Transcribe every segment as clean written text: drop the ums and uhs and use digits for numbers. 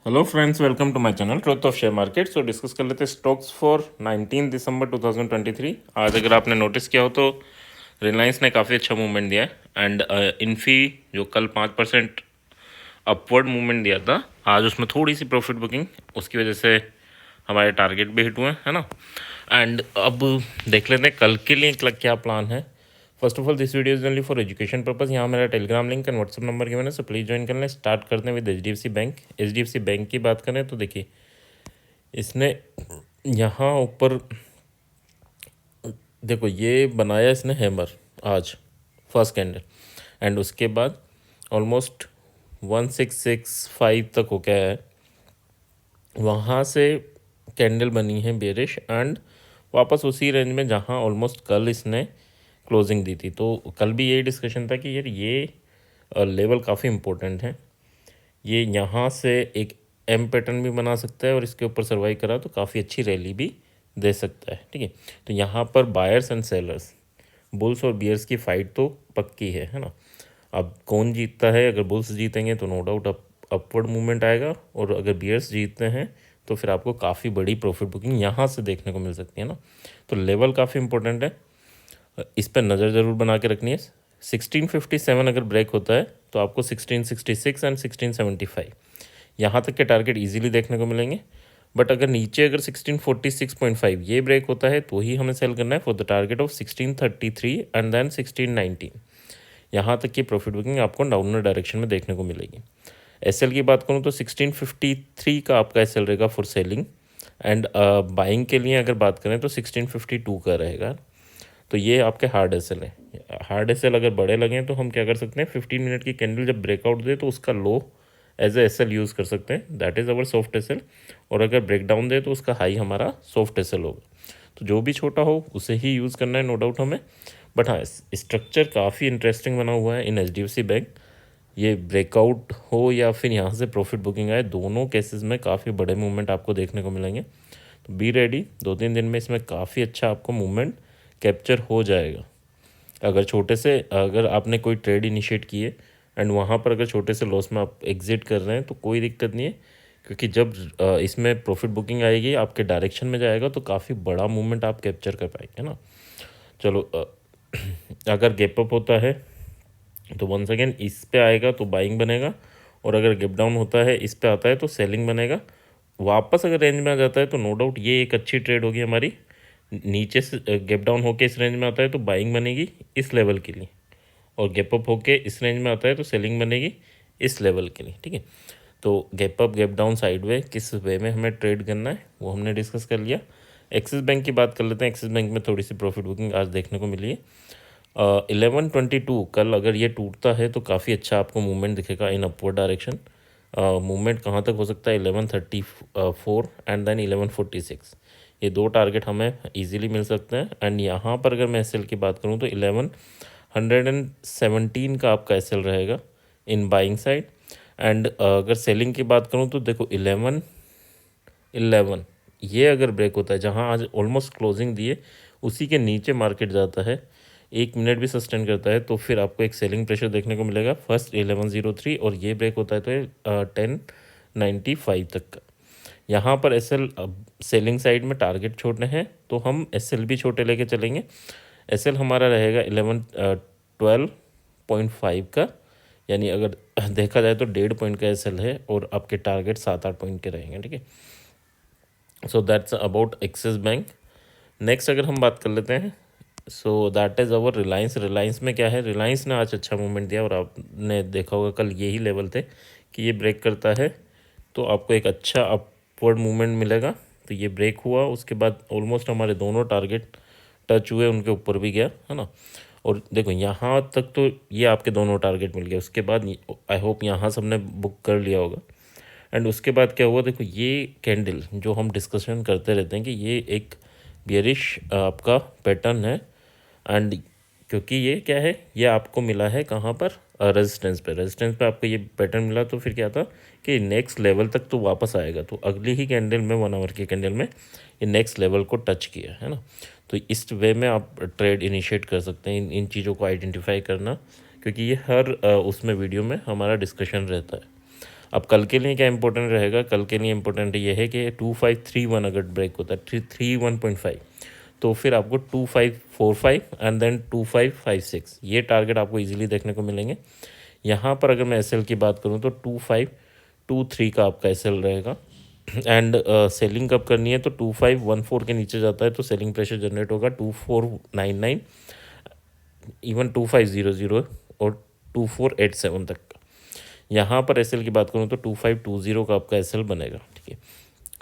Hello friends, welcome to my channel truth of share market. So discuss कर लेते हैं stocks for 19 दिसंबर 2023। आज अगर आपने नोटिस किया हो तो रिलायंस ने काफ़ी अच्छा मूवमेंट दिया है एंड इन्फी जो कल 5% अपवर्ड मूवमेंट दिया था, आज उसमें थोड़ी सी प्रॉफिट बुकिंग, उसकी वजह से हमारे टारगेट भी हिट हुए है ना। एंड अब देख लेते हैं कल के लिए क्या प्लान है। First of all this video is only for education purpose. यहाँ मेरा Telegram link and WhatsApp number given है, सो प्लीज़ ज्वाइन कर लें। स्टार्ट करते हैं with H bank. H bank की बात करें तो देखिए, इसने यहाँ ऊपर देखो ये बनाया इसने हैमर आज फर्स्ट कैंडल, एंड उसके बाद ऑलमोस्ट 1665 तक हो गया है, वहाँ से कैंडल बनी है बेरिश एंड वापस उसी रेंज में जहाँ ऑलमोस्ट कल इसने क्लोजिंग दी थी। तो कल भी यही डिस्कशन था कि यार ये लेवल काफ़ी इम्पोर्टेंट है, ये यहाँ से एक एम पैटर्न भी बना सकता है और इसके ऊपर सर्वाइव करा तो काफ़ी अच्छी रैली भी दे सकता है। ठीक है, तो यहाँ पर बायर्स एंड सेलर्स, बुल्स और बियर्स की फाइट तो पक्की है ना। अब कौन जीतता है? अगर बुल्स जीतेंगे तो नो डाउट अपवर्ड मूवमेंट आएगा, और अगर बियर्स जीतते हैं तो फिर आपको काफ़ी बड़ी प्रॉफिट बुकिंग यहाँ से देखने को मिल सकती है ना। तो लेवल काफ़ी इंपॉर्टेंट है, इस पर नज़र ज़रूर बना के रखनी है। 1657 अगर ब्रेक होता है तो आपको 1666 एंड 1675 यहाँ तक के टारगेट इजीली देखने को मिलेंगे। बट अगर नीचे अगर 1646.5 ये ब्रेक होता है तो ही हमें सेल करना है for the target of 1633 and then 1619। यहाँ तक की प्रॉफिट बुकिंग आपको डाउनवर्ड डायरेक्शन में देखने को मिलेगी। एसएल की बात करूँ तो 1653 का आपका एसएल रहेगा फॉर सेलिंग, एंड बाइंग के लिए अगर बात करें तो 1652 का रहेगा। तो ये आपके हार्ड एसएल है। हार्ड एसएल अगर बड़े लगें तो हम क्या कर सकते हैं, 15 मिनट की कैंडल जब ब्रेकआउट दे तो उसका low as a SL use कर सकते हैं, that is our soft SL. और अगर ब्रेक डाउन दे तो उसका हाई हमारा सॉफ्ट एसएल होगा। तो जो भी छोटा हो उसे ही यूज़ करना है, नो डाउट हमें। बट हाँ, स्ट्रक्चर काफ़ी इंटरेस्टिंग बना हुआ है इन एच बैंक। ये ब्रेकआउट हो या फिर यहाँ से प्रॉफिट बुकिंग आए, दोनों केसेस में काफ़ी बड़े मूवमेंट आपको देखने को मिलेंगे। तो बी रेडी, 2-3 दिन में इसमें काफ़ी अच्छा आपको मूवमेंट कैप्चर हो जाएगा। अगर आपने कोई ट्रेड इनिशिएट किए एंड वहाँ पर अगर छोटे से लॉस में आप एग्जिट कर रहे हैं तो कोई दिक्कत नहीं है, क्योंकि जब इसमें प्रॉफिट बुकिंग आएगी आपके डायरेक्शन में जाएगा तो काफ़ी बड़ा मूवमेंट आप कैप्चर कर पाएंगे ना। चलो अगर गैप अप होता है तो वंस अगेन इस पे आएगा तो बाइंग बनेगा, और अगर गैप डाउन होता है इस पे आता है तो सेलिंग बनेगा। वापस अगर रेंज में आ जाता है तो नो डाउट ये एक अच्छी ट्रेड होगी हमारी। नीचे से गैप डाउन होके इस रेंज में आता है तो बाइंग बनेगी इस लेवल के लिए, और गैप अप होके इस रेंज में आता है तो सेलिंग बनेगी इस लेवल के लिए। ठीक है, तो gap up gap down side way किस वे में हमें ट्रेड करना है वो हमने डिस्कस कर लिया। एक्सिस बैंक की बात कर लेते हैं। एक्सिस बैंक में थोड़ी सी प्रॉफिट बुकिंग आज देखने को मिली है। 1122 कल अगर ये टूटता है तो काफ़ी अच्छा आपको मूवमेंट दिखेगा इन अपवर्ड डायरेक्शन। मूवमेंट कहाँ तक हो सकता है? 1134 एंड देन 1146, ये दो टारगेट हमें इजीली मिल सकते हैं। एंड यहाँ पर अगर मैं एसएल की बात करूँ तो 1117 का आपका एसएल रहेगा इन बाइंग साइड। एंड अगर सेलिंग की बात करूँ तो देखो 1111 ये अगर ब्रेक होता है, जहाँ आज ऑलमोस्ट क्लोजिंग दिए उसी के नीचे मार्केट जाता है, 1 मिनट भी सस्टेन करता है, तो फिर आपको एक सेलिंग प्रेशर देखने को मिलेगा फर्स्ट 1103, और ये ब्रेक होता है तो 1095 तक का। यहाँ पर एसएल अब सेलिंग साइड में टारगेट छोटे हैं तो हम एसएल भी छोटे लेके चलेंगे। एसएल हमारा रहेगा 12.5 का, यानी अगर देखा जाए तो 1.5 पॉइंट का एसएल है, और आपके टारगेट 7-8 पॉइंट के रहेंगे। ठीक है, so that's about axis bank. Next अगर हम बात कर लेते हैं, सो दैट इज़ अवर रिलायंस। रिलायंस में क्या है, रिलायंस ने आज अच्छा मूवमेंट दिया, और आपने देखा होगा कल यही लेवल थे कि ये ब्रेक करता है तो आपको एक अच्छा अपवर्ड मूवमेंट मिलेगा। तो ये ब्रेक हुआ, उसके बाद ऑलमोस्ट हमारे दोनों टारगेट टच हुए, उनके ऊपर भी गया है ना। और देखो यहाँ तक तो ये आपके दोनों टारगेट मिल गए, उसके बाद आई होप यहाँ सबने बुक कर लिया होगा। एंड उसके बाद क्या हुआ, देखो ये कैंडल जो हम डिस्कशन करते रहते हैं कि ये एक बियरिश आपका पैटर्न है, एंड क्योंकि ये क्या है, ये आपको मिला है कहाँ पर, रेजिस्टेंस पे आपको ये पैटर्न मिला, तो फिर क्या था कि नेक्स्ट लेवल तक तो वापस आएगा। तो अगली ही कैंडल में 1 आवर की कैंडल में ये नेक्स्ट लेवल को टच किया है ना। तो इस वे में आप ट्रेड इनिशिएट कर सकते हैं, इन चीज़ों को आइडेंटिफाई करना, क्योंकि ये हर उसमें वीडियो में हमारा डिस्कशन रहता है। अब कल के लिए क्या इंपॉर्टेंट रहेगा, कल के लिए इंपॉर्टेंट ये है कि 2531 अगर ब्रेक होता है 331.5 तो फिर आपको 2545 एंड देन 2556 ये टारगेट आपको इजीली देखने को मिलेंगे। यहाँ पर अगर मैं एसएल की बात करूँ तो 2523 का आपका एसएल रहेगा एंड सेलिंग कब करनी है तो 2514 के नीचे जाता है तो सेलिंग प्रेशर जनरेट होगा 2499 इवन 2500 और 2487 तक का। यहाँ पर एसएल की बात करूँ तो 2520 का आपका एसएल बनेगा, ठीक है।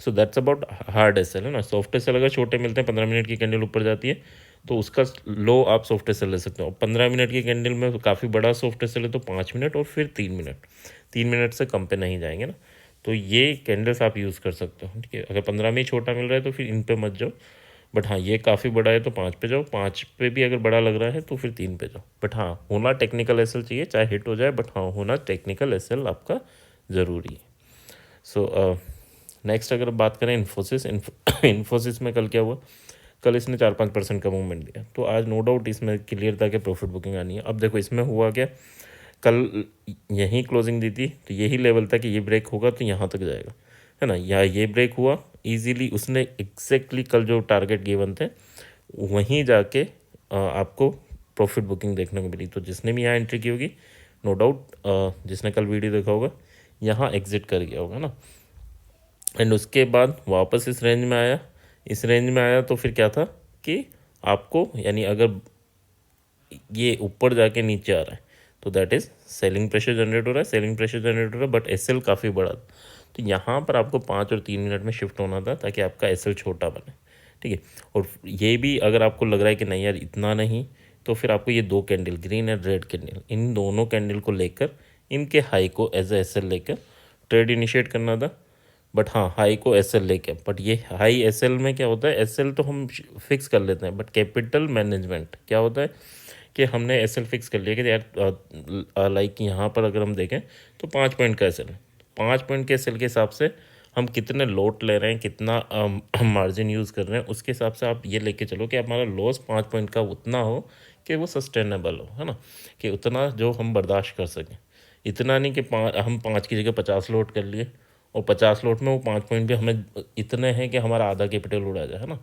So that's about hard SL है ना। सॉफ्ट एसएल अगर छोटे मिलते हैं 15 मिनट की कैंडल ऊपर जाती है तो उसका लो आप सॉफ्ट एसएल ले सकते हो। 15 मिनट की कैंडल में काफ़ी बड़ा सॉफ्ट एसएल है तो 5 मिनट और फिर 3 मिनट से कम पे नहीं जाएंगे ना, तो ये कैंडल्स आप यूज़ कर सकते हो, ठीक है। अगर 15 में ही छोटा मिल रहा है तो फिर इन पे मत जाओ, बट हाँ ये काफ़ी बड़ा है तो 5 पे जाओ, 5 पे भी अगर बड़ा लग रहा है तो फिर 3 पे जाओ। बट हाँ होना टेक्निकल एसएल चाहिए, चाहे हिट हो जाए बट हाँ होना टेक्निकल एसएल आपका ज़रूरी है। सो नेक्स्ट अगर बात करें इन्फोसिस, इन्फोसिस में कल क्या हुआ, कल इसने 4-5% का मूवमेंट दिया तो आज नो डाउट इसमें क्लियर था कि प्रॉफिट बुकिंग आनी है। अब देखो इसमें हुआ क्या, कल यहीं क्लोजिंग दी थी तो यही लेवल था कि ये ब्रेक होगा तो यहाँ तक जाएगा, है ना। या ये ब्रेक हुआ इजीली, उसने एग्जैक्टली कल जो टारगेट गिवन थे वहीं जाके आपको प्रॉफिट बुकिंग देखने को मिली। तो जिसने भी यहाँ एंट्री की होगी नो डाउट जिसने कल वीडियो देखा होगा यहाँ एग्जिट कर गया होगा ना। एंड उसके बाद वापस इस रेंज में आया, इस रेंज में आया तो फिर क्या था कि आपको यानी अगर ये ऊपर जाके नीचे आ रहा है तो that is selling pressure generate हो रहा है, सेलिंग प्रेशर जनरेट हो रहा है, बट एसएल काफ़ी बड़ा था तो यहाँ पर आपको 5 और 3 मिनट में शिफ्ट होना था ताकि आपका एसएल छोटा बने, ठीक है। और ये भी अगर आपको लग रहा है कि नहीं यार इतना नहीं, तो फिर आपको ये 2 candle green and red candle, इन दोनों कैंडल को लेकर इनके हाई को एज ए एसएल लेकर ट्रेड इनिशिएट करना था। बट हाँ हाई को एसएल लेके, बट ये हाई एसएल में क्या होता है, एसएल तो हम फिक्स कर लेते हैं बट कैपिटल मैनेजमेंट क्या होता है कि हमने एसएल फिक्स कर लिया कि यार लाइक यहाँ पर अगर हम देखें तो 5 पॉइंट का एसएल है, 5 पॉइंट के एसएल के हिसाब से हम कितने लोट ले रहे हैं, कितना मार्जिन यूज़ कर रहे हैं, उसके हिसाब से आप ये लेके चलो कि हमारा लॉस 5 पॉइंट का उतना हो कि वो सस्टेनेबल हो, है ना, कि उतना जो हम बर्दाश्त कर सकें। इतना नहीं कि हम 5 की जगह 50 लोट कर लिए और 50 लोट में वो 5 पॉइंट भी हमें इतने हैं कि हमारा आधा कैपिटल उड़ा जाए, है ना।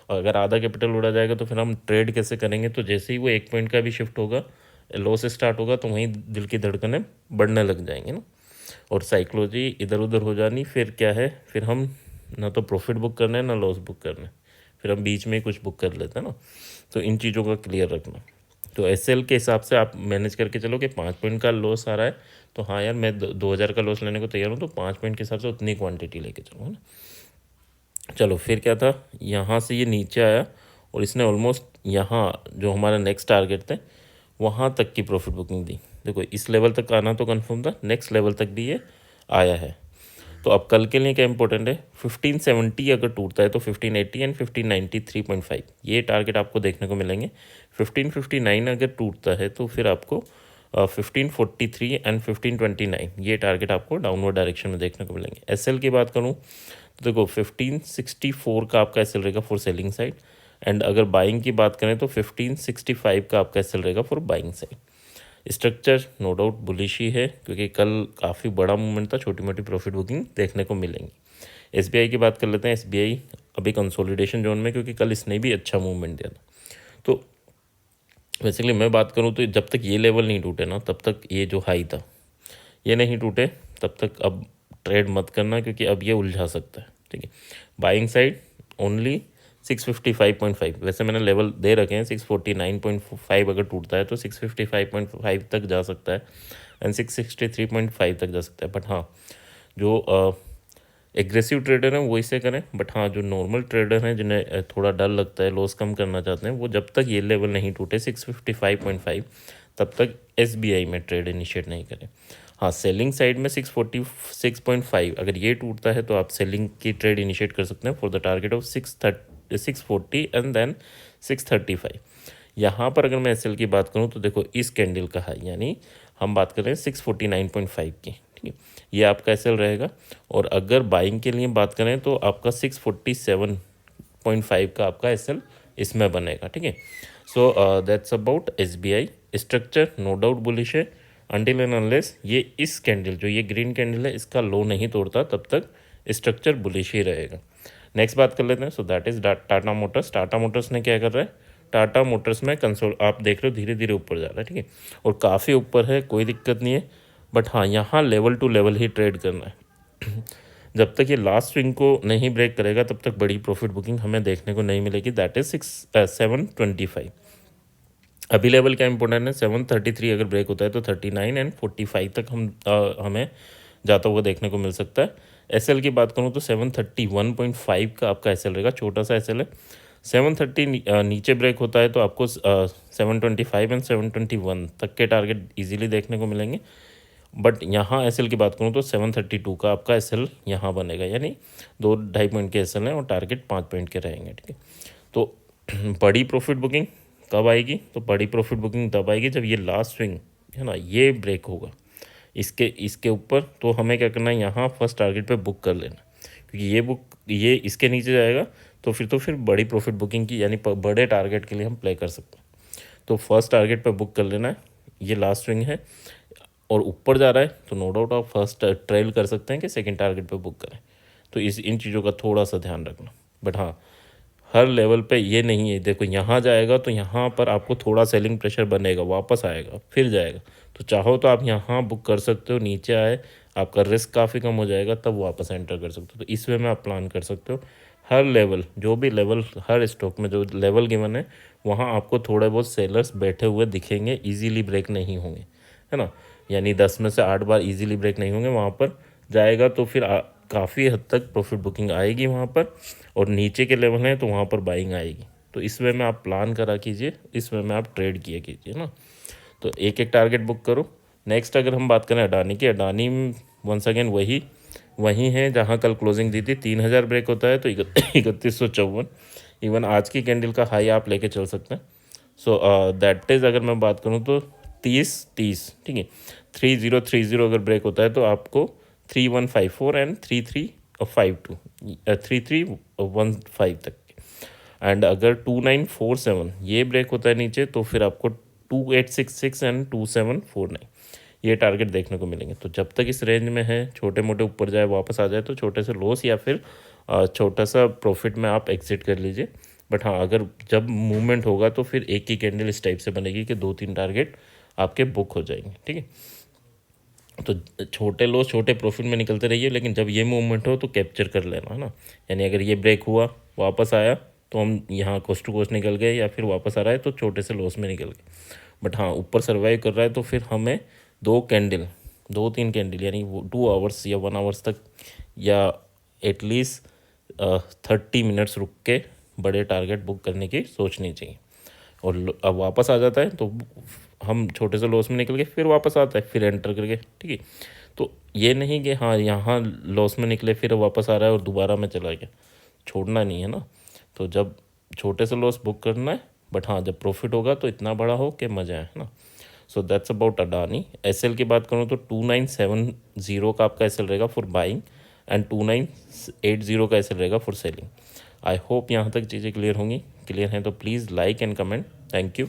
और अगर आधा कैपिटल उड़ा जाएगा तो फिर हम ट्रेड कैसे करेंगे, तो जैसे ही वो 1 पॉइंट का भी शिफ्ट होगा, लॉस स्टार्ट होगा तो वहीं दिल की धड़कनें बढ़ने लग जाएंगे ना, और साइकोलॉजी इधर उधर हो जानी। फिर क्या है, फिर हम ना तो प्रॉफिट बुक करना है ना लॉस बुक करना है, फिर हम बीच में ही कुछ बुक कर लेते हैं ना। तो इन चीज़ों का क्लियर रखना। तो एसएल के हिसाब से आप मैनेज करके चलो कि 5 पॉइंट का लॉस आ रहा है तो हाँ यार मैं 2000 का लॉस लेने को तैयार हूँ, तो 5 पॉइंट के हिसाब से उतनी क्वांटिटी लेके चलो, है ना। चलो फिर क्या था, यहाँ से ये नीचे आया और इसने ऑलमोस्ट यहाँ जो हमारा नेक्स्ट टारगेट थे वहाँ तक की प्रॉफिट बुकिंग दी। देखो इस लेवल तक आना तो कन्फर्म था, नेक्स्ट लेवल तक भी ये आया है। तो अब कल के लिए क्या इंपॉर्टेंट है, 1570 अगर टूटता है तो 1580 एंड 1593.5 ये टारगेट आपको देखने को मिलेंगे। 1559 अगर टूटता है तो फिर आपको 1543 एंड 1529 ये टारगेट आपको डाउनवर्ड डायरेक्शन में देखने को मिलेंगे। एसएल की बात करूँ तो देखो 1564 का आपका एसएल रहेगा फॉर सेलिंग साइड, एंड अगर बाइंग की बात करें तो 1565 का आपका एसएल रहेगा for buying side. Structure no doubt bullish ही है क्योंकि कल काफ़ी बड़ा मूवमेंट था, छोटी मोटी प्रॉफिट बुकिंग देखने को मिलेंगी। एसबीआई की बात कर लेते हैं। एसबीआई अभी कंसोलिडेशन जोन में क्योंकि कल इसने भी अच्छा मूवमेंट दिया था। तो बेसिकली मैं बात करूँ तो जब तक ये लेवल नहीं टूटे ना तब तक ये जो हाई था ये नहीं टूटे तब तक अब ट्रेड मत करना क्योंकि अब ये उलझा सकता है, ठीक है। बाइंग साइड ओनली 655.5, वैसे मैंने लेवल दे रखे हैं 649.5 अगर टूटता है तो 655.5 तक जा सकता है एंड 663.5 तक जा सकता है। बट हाँ जो एग्रेसिव ट्रेडर हैं वो इसे करें, बट हाँ जो नॉर्मल ट्रेडर हैं जिन्हें थोड़ा डर लगता है, लॉस कम करना चाहते हैं, वो जब तक ये लेवल नहीं टूटे 655.5 तब तक एसबीआई में ट्रेड इनिशिएट नहीं करें। हाँ सेलिंग साइड में 646.5 अगर ये टूटता है तो आप सेलिंग की ट्रेड इनिशिएट कर सकते हैं for the target of 640 and then 635। यहाँ पर अगर मैं एसएल की बात करूँ तो देखो इस कैंडल का हाई यानी हम बात कर रहे हैं 649.5 की, ठीक है, ये आपका एसएल रहेगा। और अगर बाइंग के लिए बात करें तो आपका 647.5 का आपका एसएल इसमें बनेगा, ठीक है। So that's about SBI. Structure no doubt bullish है, अनटिल एंड अनलेस ये इस कैंडल जो ये ग्रीन कैंडल है इसका लो नहीं तोड़ता तब तक स्ट्रक्चर बुलिश ही रहेगा। नेक्स्ट बात कर लेते हैं। So that is Tata Motors. Tata Motors ने क्या कर रहा है, टाटा मोटर्स में कंसोल आप देख रहे हो धीरे धीरे ऊपर जा रहा है, ठीक है, और काफ़ी ऊपर है, कोई दिक्कत नहीं है। बट हाँ, यहाँ लेवल टू लेवल ही ट्रेड करना है। जब तक ये लास्ट स्विंग को नहीं ब्रेक करेगा तब तक बड़ी प्रॉफिट बुकिंग हमें देखने को नहीं मिलेगी। That is 725। अभी लेवल क्या इंपॉर्टेंट है, 733 अगर ब्रेक होता है तो 39 एंड 45 तक हमें जाता हुआ देखने को मिल सकता है। एसएल की बात करूँ तो 731.5 का आपका एसएल रहेगा, छोटा सा एसएल है। 730 नीचे ब्रेक होता है तो आपको 725 एंड 721 तक के टारगेट इजीली देखने को मिलेंगे। बट यहाँ एसएल की बात करूँ तो 732 का आपका एसएल यहाँ बनेगा, यानी 2-2.5 पॉइंट के एसएल हैं और टारगेट 5 पॉइंट के रहेंगे, ठीक है। तो बड़ी प्रॉफिट बुकिंग कब आएगी, तो बड़ी प्रॉफिट बुकिंग तब आएगी जब ये लास्ट स्विंग है ना ये ब्रेक होगा इसके ऊपर। तो हमें क्या करना है, यहाँ फर्स्ट टारगेट पे बुक कर लेना, क्योंकि ये इसके नीचे जाएगा तो फिर बड़ी प्रॉफिट बुकिंग की यानी बड़े टारगेट के लिए हम प्ले कर सकते हैं। तो फर्स्ट टारगेट पे बुक कर लेना है। ये लास्ट स्विंग है और ऊपर जा रहा है तो नो डाउट आप फर्स्ट ट्रेल कर सकते हैं कि सेकंड टारगेट पे बुक करें। तो इन चीज़ों का थोड़ा सा ध्यान रखना। बट हाँ, हर लेवल पे ये नहीं है, देखो यहाँ जाएगा तो यहाँ पर आपको थोड़ा सेलिंग प्रेशर बनेगा, वापस आएगा फिर जाएगा। तो चाहो तो आप यहाँ बुक कर सकते हो, नीचे आए आपका रिस्क काफ़ी कम हो जाएगा, तब वापस एंटर कर सकते हो। तो इस वे में आप प्लान कर सकते हो। हर लेवल जो भी लेवल हर स्टॉक में जो लेवल गिवन है वहाँ आपको थोड़े बहुत सेलर्स बैठे हुए दिखेंगे, ईजीली ब्रेक नहीं होंगे, है ना, यानी 10 में से 8 बार ईजीली ब्रेक नहीं होंगे। वहाँ पर जाएगा तो फिर काफ़ी हद तक प्रॉफिट बुकिंग आएगी वहाँ पर, और नीचे के लेवल हैं तो वहाँ पर बाइंग आएगी। तो इस वे में आप प्लान करा कीजिए, इस वे में आप ट्रेड किया कीजिए ना। तो एक एक टारगेट बुक करो। नेक्स्ट अगर हम बात करें अडानी की, अडानी वंस अगेन वही है जहाँ कल क्लोजिंग दी थी। 3000 ब्रेक होता है तो 3154, इवन आज की कैंडल का हाई आप लेके चल सकते हैं। सो दैट इज़ अगर मैं बात करूँ तो 30, ठीक है, 3030 अगर ब्रेक होता है तो आपको 3154 एंड 3352 3315 तक। एंड अगर 2947 ये ब्रेक होता है नीचे तो फिर आपको 2866 एंड 2749 ये टारगेट देखने को मिलेंगे। तो जब तक इस रेंज में है, छोटे मोटे ऊपर जाए वापस आ जाए तो छोटे से लॉस या फिर छोटा सा प्रॉफिट में आप एग्जिट कर लीजिए। बट हाँ, अगर जब मूवमेंट होगा तो फिर एक ही कैंडल इस टाइप से बनेगी कि 2-3 टारगेट आपके बुक हो जाएंगे, ठीक है। तो छोटे लॉस छोटे प्रॉफिट में निकलते रहिए, लेकिन जब ये मूवमेंट हो तो कैप्चर कर लेना, है ना। यानी अगर ये ब्रेक हुआ वापस आया तो हम यहाँ कोस्ट टू कोस्ट निकल गए, या फिर वापस आ रहा है तो छोटे से लॉस में निकल गए। बट हाँ, ऊपर सर्वाइव कर रहा है तो फिर हमें 2-3 कैंडल यानी 2 आवर्स या 1 आवर्स तक या एटलीस्ट 30 मिनट्स रुक के बड़े टारगेट बुक करने की सोचनी चाहिए। और अब वापस आ जाता है तो हम छोटे से लॉस में निकल के फिर वापस आता है, फिर एंटर करके, ठीक है। तो ये नहीं कि हाँ यहाँ लॉस में निकले फिर वापस आ रहा है और दोबारा में चला गया, छोड़ना नहीं है ना। तो जब छोटे से लॉस बुक करना है, बट हाँ जब प्रॉफिट होगा तो इतना बड़ा हो कि मज़ा है ना। So that's about Adani. SL की बात करूँ तो 2970 का आपका एसएल रहेगा फॉर बाइंग एंड 2980 का एसएल रहेगा फॉर सेलिंग। आई होप यहाँ तक चीज़ें क्लियर होंगी। क्लियर हैं तो please like and comment. Thank you.